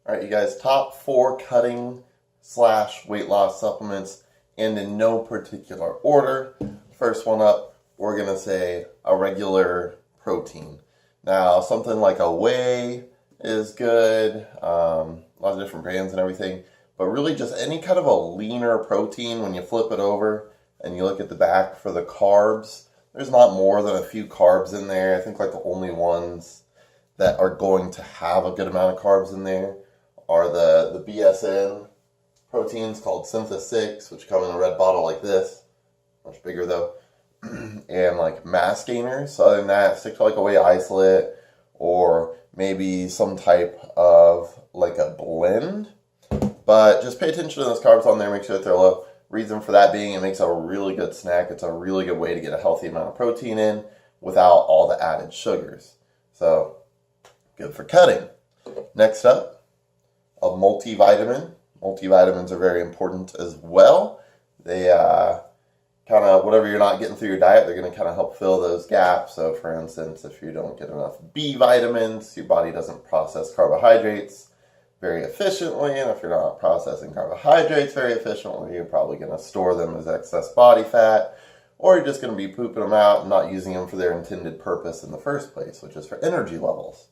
All right, you guys, top 4 cutting slash weight loss supplements, and in no particular order. First one up, we're going to say a regular protein. Now, something like a whey is good, a lot of different brands and everything, but really just any kind of a leaner protein. When you flip it over and you look at the back for the carbs, there's not more than a few carbs in there. I think like the only ones that are going to have a good amount of carbs in there are the BSN proteins called Syntha 6, which come in a red bottle like this, much bigger though, and like mass gainers. So other than that, stick to like a whey isolate or maybe some type of like a blend. But just pay attention to those carbs on there, make sure that they're low. Reason for that being, it makes a really good snack. It's a really good way to get a healthy amount of protein in without all the added sugars. So, good for cutting. Next up, a multivitamin. Multivitamins are very important as well. They kind of, whatever you're not getting through your diet, they're going to kind of help fill those gaps. So for instance, if you don't get enough B vitamins, your body doesn't process carbohydrates very efficiently. And if you're not processing carbohydrates very efficiently, you're probably going to store them as excess body fat, or you're just going to be pooping them out and not using them for their intended purpose in the first place, which is for energy levels.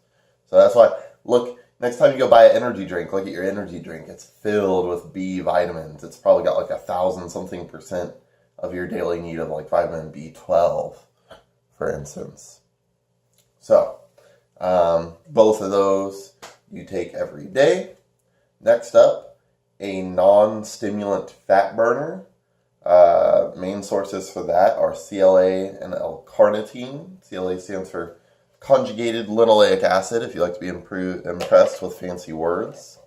So that's why, look, next time you go buy an energy drink, look at your energy drink. It's filled with B vitamins. It's probably got like 1,000-something% of your daily need of like vitamin B12, for instance. So, both of those you take every day. Next up, a non-stimulant fat burner. Main sources for that are CLA and L-carnitine. CLA stands for conjugated linoleic acid, if you like to be impressed with fancy words.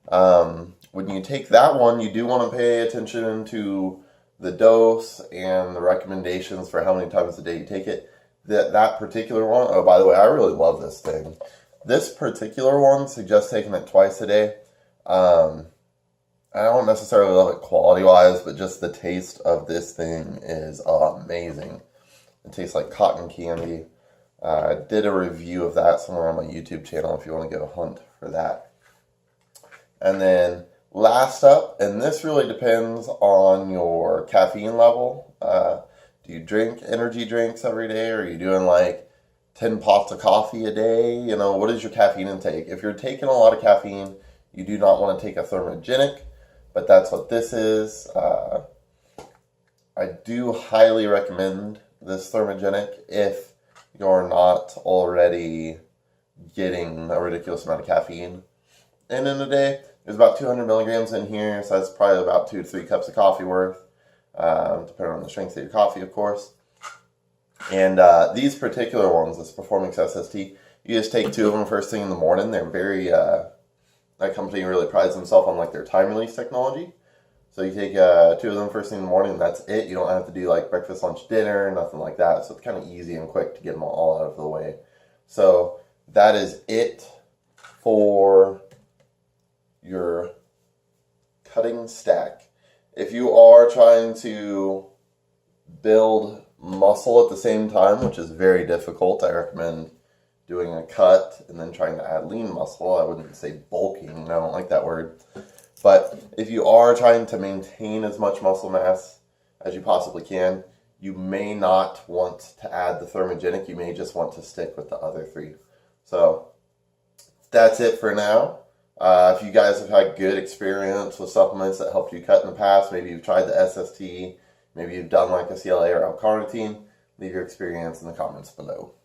When you take that one, you do want to pay attention to the dose and the recommendations for how many times a day you take it. That particular one, oh, by the way, I really love this thing. This particular one suggests taking it twice a day. I don't necessarily love it quality-wise, but just the taste of this thing is amazing. It tastes like cotton candy. I did a review of that somewhere on my YouTube channel if you want to get a hunt for that. And then last up, and this really depends on your caffeine level. Do you drink energy drinks every day, or are you doing like 10 pots of coffee a day? You know, what is your caffeine intake? If you're taking a lot of caffeine, you do not want to take a Thermogenic, but that's what this is. I do highly recommend this Thermogenic if you're not already getting a ridiculous amount of caffeine in a day. There's about 200 milligrams in here, so that's probably about 2 to 3 cups of coffee worth, depending on the strength of your coffee, of course. And these particular ones, this Performance SST, you just take 2 of them first thing in the morning. They're very, that company really prides themselves on like their time release technology. So you take 2 of them first thing in the morning, and that's it. You don't have to do like breakfast, lunch, dinner, nothing like that. So it's kind of easy and quick to get them all out of the way. So that is it for your cutting stack. If you are trying to build muscle at the same time, which is very difficult, I recommend doing a cut and then trying to add lean muscle. I wouldn't say bulking, I don't like that word. But if you are trying to maintain as much muscle mass as you possibly can, you may not want to add the Thermogenic. You may just want to stick with the other 3. So that's it for now. If you guys have had good experience with supplements that helped you cut in the past, maybe you've tried the SST, maybe you've done like a CLA or L-carnitine, leave your experience in the comments below.